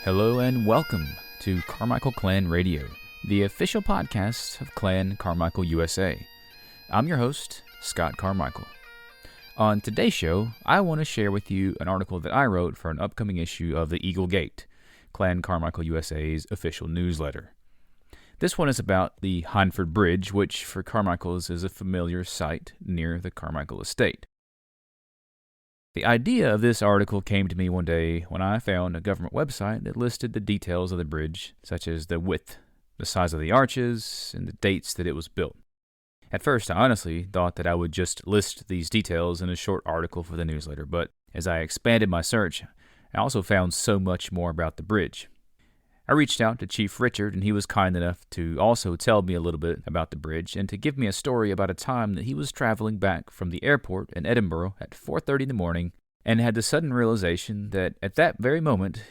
Hello and welcome to Carmichael Clan Radio, the official podcast of Clan Carmichael USA. I'm your host, Scott Carmichael. On today's show, I want to share with you an article that I wrote for an upcoming issue of the Eagle Gate, Clan Carmichael USA's official newsletter. This one is about the Hyndford Bridge, which for Carmichaels is a familiar sight near the Carmichael Estate. The idea of this article came to me one day when I found a government website that listed the details of the bridge, such as the width, the size of the arches, and the dates that it was built. At first, I honestly thought that I would just list these details in a short article for the newsletter, but as I expanded my search, I also found so much more about the bridge. I reached out to Chief Richard, and he was kind enough to also tell me a little bit about the bridge and to give me a story about a time that he was traveling back from the airport in Edinburgh at 4:30 in the morning and had the sudden realization that at that very moment,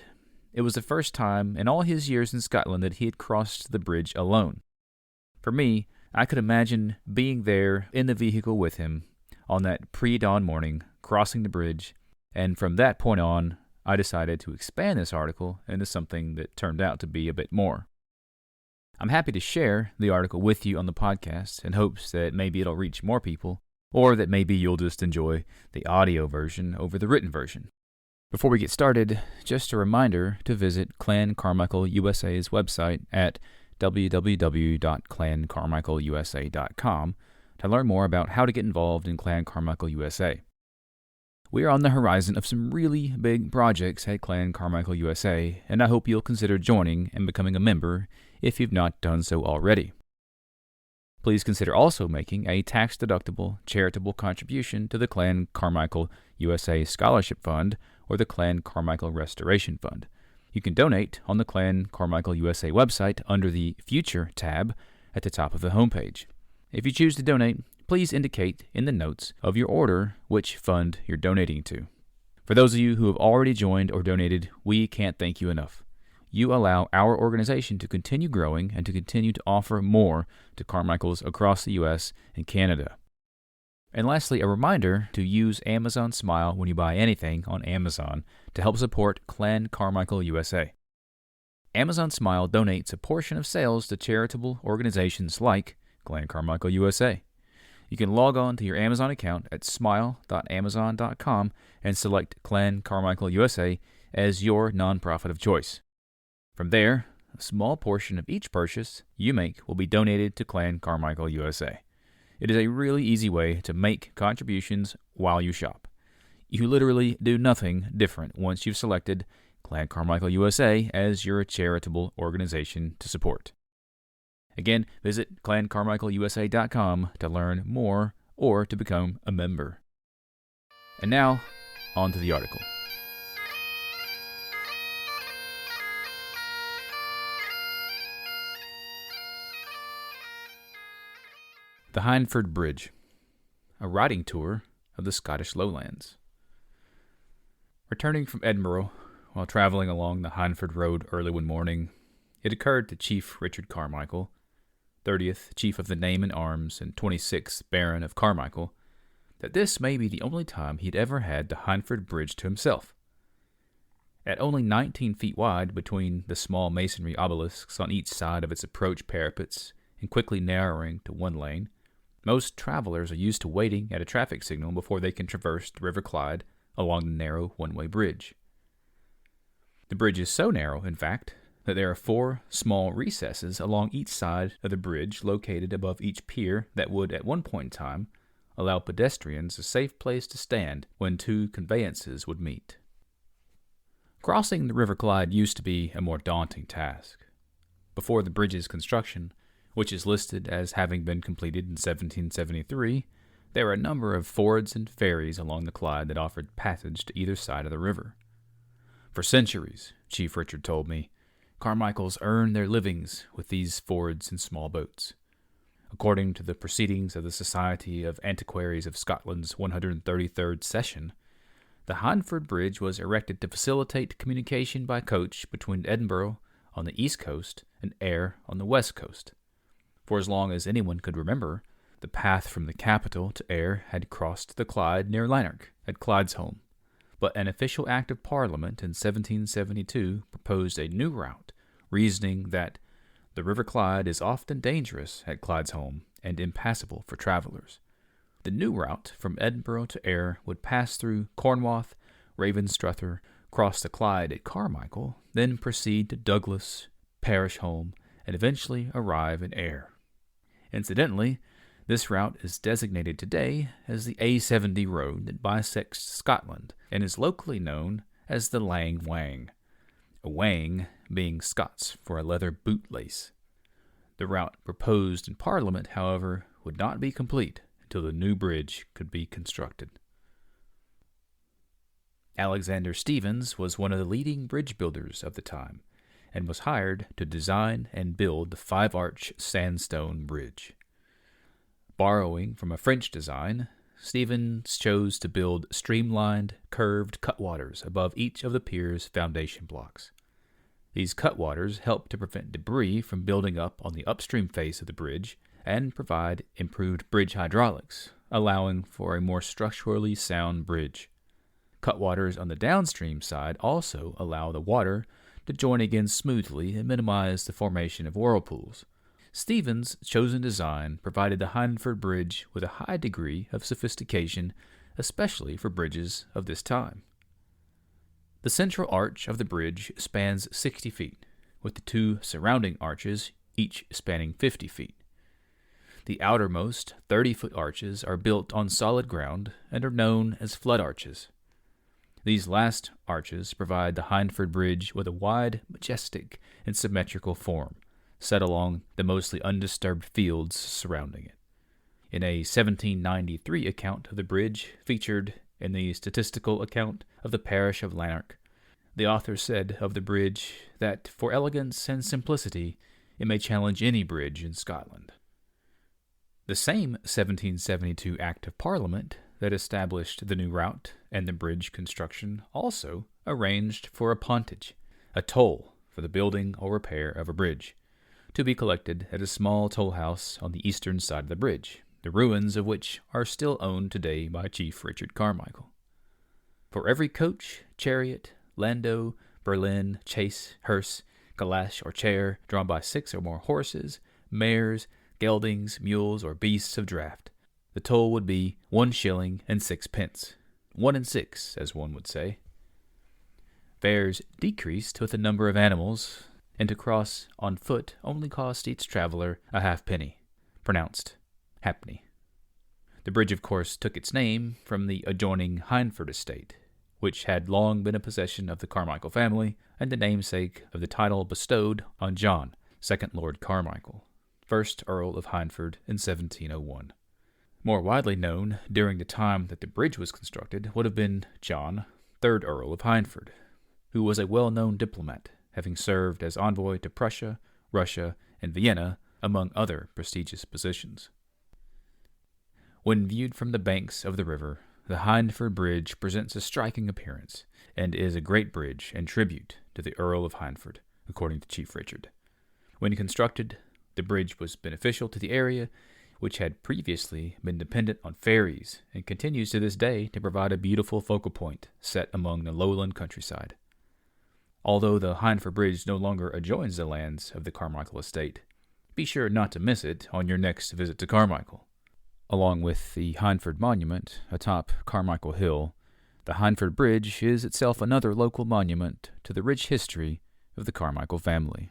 it was the first time in all his years in Scotland that he had crossed the bridge alone. For me, I could imagine being there in the vehicle with him on that pre-dawn morning, crossing the bridge, and from that point on, I decided to expand this article into something that turned out to be a bit more. I'm happy to share the article with you on the podcast in hopes that maybe it'll reach more people, or that maybe you'll just enjoy the audio version over the written version. Before we get started, just a reminder to visit Clan Carmichael USA's website at www.clancarmichaelusa.com to learn more about how to get involved in Clan Carmichael USA. We are on the horizon of some really big projects at Clan Carmichael USA, and I hope you'll consider joining and becoming a member if you've not done so already. Please consider also making a tax-deductible charitable contribution to the Clan Carmichael USA Scholarship Fund or the Clan Carmichael Restoration Fund. You can donate on the Clan Carmichael USA website under the Future tab at the top of the homepage. If you choose to donate, please indicate in the notes of your order which fund you're donating to. For those of you who have already joined or donated, we can't thank you enough. You allow our organization to continue growing and to continue to offer more to Carmichaels across the U.S. and Canada. And lastly, a reminder to use Amazon Smile when you buy anything on Amazon to help support Clan Carmichael USA. Amazon Smile donates a portion of sales to charitable organizations like Clan Carmichael USA. You can log on to your Amazon account at smile.amazon.com and select Clan Carmichael USA as your nonprofit of choice. From there, a small portion of each purchase you make will be donated to Clan Carmichael USA. It is a really easy way to make contributions while you shop. You literally do nothing different once you've selected Clan Carmichael USA as your charitable organization to support. Again, visit clancarmichaelusa.com to learn more or to become a member. And now, on to the article. The Hyndford Bridge, a riding tour of the Scottish lowlands. Returning from Edinburgh while traveling along the Hyndford Road early one morning, it occurred to Chief Richard Carmichael, 30th Chief of the Name and Arms and 26th Baron of Carmichael, that this may be the only time he'd ever had the Hyndford Bridge to himself. At only 19 feet wide between the small masonry obelisks on each side of its approach parapets and quickly narrowing to one lane, most travelers are used to waiting at a traffic signal before they can traverse the River Clyde along the narrow one-way bridge. The bridge is so narrow, in fact, that there are 4 small recesses along each side of the bridge located above each pier that would, at one point in time, allow pedestrians a safe place to stand when 2 conveyances would meet. Crossing the River Clyde used to be a more daunting task. Before the bridge's construction, which is listed as having been completed in 1773, there were a number of fords and ferries along the Clyde that offered passage to either side of the river. For centuries, Chief Richard told me, Carmichaels earned their livings with these fords and small boats. According to the proceedings of the Society of Antiquaries of Scotland's 133rd session, the Hyndford Bridge was erected to facilitate communication by coach between Edinburgh on the east coast and Ayr on the west coast. For as long as anyone could remember, the path from the capital to Ayr had crossed the Clyde near Lanark at Clydesholm, but an official act of Parliament in 1772 proposed a new route, reasoning that the River Clyde is often dangerous at Clydesholm and impassable for travelers. The new route from Edinburgh to Ayr would pass through Cornwall, Ravenstruther, cross the Clyde at Carmichael, then proceed to Douglas, Parishholme, and eventually arrive in Ayr. Incidentally, this route is designated today as the A70 road that bisects Scotland and is locally known as the Lang Wang, a wang being Scots for a leather bootlace. The route proposed in Parliament, however, would not be complete until the new bridge could be constructed. Alexander Stevens was one of the leading bridge builders of the time and was hired to design and build the 5-arch sandstone bridge. Borrowing from a French design, Stevens chose to build streamlined, curved cutwaters above each of the pier's foundation blocks. These cutwaters help to prevent debris from building up on the upstream face of the bridge and provide improved bridge hydraulics, allowing for a more structurally sound bridge. Cutwaters on the downstream side also allow the water to join again smoothly and minimize the formation of whirlpools. Stevens' chosen design provided the Hyndford Bridge with a high degree of sophistication, especially for bridges of this time. The central arch of the bridge spans 60 feet, with the 2 surrounding arches each spanning 50 feet. The outermost 30-foot arches are built on solid ground and are known as flood arches. These last arches provide the Hyndford Bridge with a wide, majestic, and symmetrical form, set along the mostly undisturbed fields surrounding it. In a 1793 account of the bridge featured in the statistical account of the parish of Lanarkshire, the author said of the bridge that for elegance and simplicity it may challenge any bridge in Scotland. The same 1772 Act of Parliament that established the new route and the bridge construction also arranged for a pontage, a toll for the building or repair of a bridge, to be collected at a small toll house on the eastern side of the bridge, the ruins of which are still owned today by Chief Richard Carmichael. For every coach, chariot, landau, berlin, chaise, hearse, calash, or chair drawn by 6 or more horses, mares, geldings, mules, or beasts of draught, the toll would be 1 shilling and 6 pence, 1 and 6, as one would say. Fares decreased with the number of animals, and to cross on foot only cost each traveler a halfpenny, pronounced halfpenny. The bridge, of course, took its name from the adjoining Hyndford Estate, which had long been a possession of the Carmichael family and the namesake of the title bestowed on John, 2nd Lord Carmichael, 1st Earl of Hyndford in 1701. More widely known during the time that the bridge was constructed would have been John, 3rd Earl of Hyndford, who was a well-known diplomat, having served as envoy to Prussia, Russia, and Vienna, among other prestigious positions. When viewed from the banks of the river, the Hyndford Bridge presents a striking appearance, and is a great bridge and tribute to the Earl of Hyndford, according to Chief Richard. When constructed, the bridge was beneficial to the area, which had previously been dependent on ferries, and continues to this day to provide a beautiful focal point set among the lowland countryside. Although the Hyndford Bridge no longer adjoins the lands of the Carmichael Estate, be sure not to miss it on your next visit to Carmichael. Along with the Hyndford Monument atop Carmichael Hill, the Hyndford Bridge is itself another local monument to the rich history of the Carmichael family.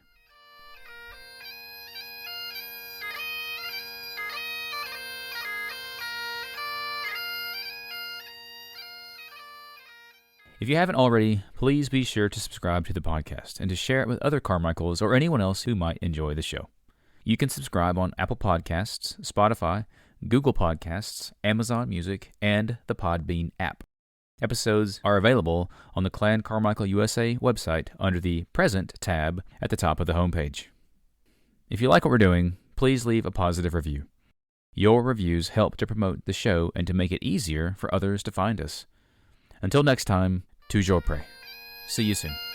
If you haven't already, please be sure to subscribe to the podcast and to share it with other Carmichaels or anyone else who might enjoy the show. You can subscribe on Apple Podcasts, Spotify, Google Podcasts, Amazon Music, and the Podbean app. Episodes are available on the Clan Carmichael USA website under the Present tab at the top of the homepage. If you like what we're doing, please leave a positive review. Your reviews help to promote the show and to make it easier for others to find us. Until next time, Toujours. See you soon.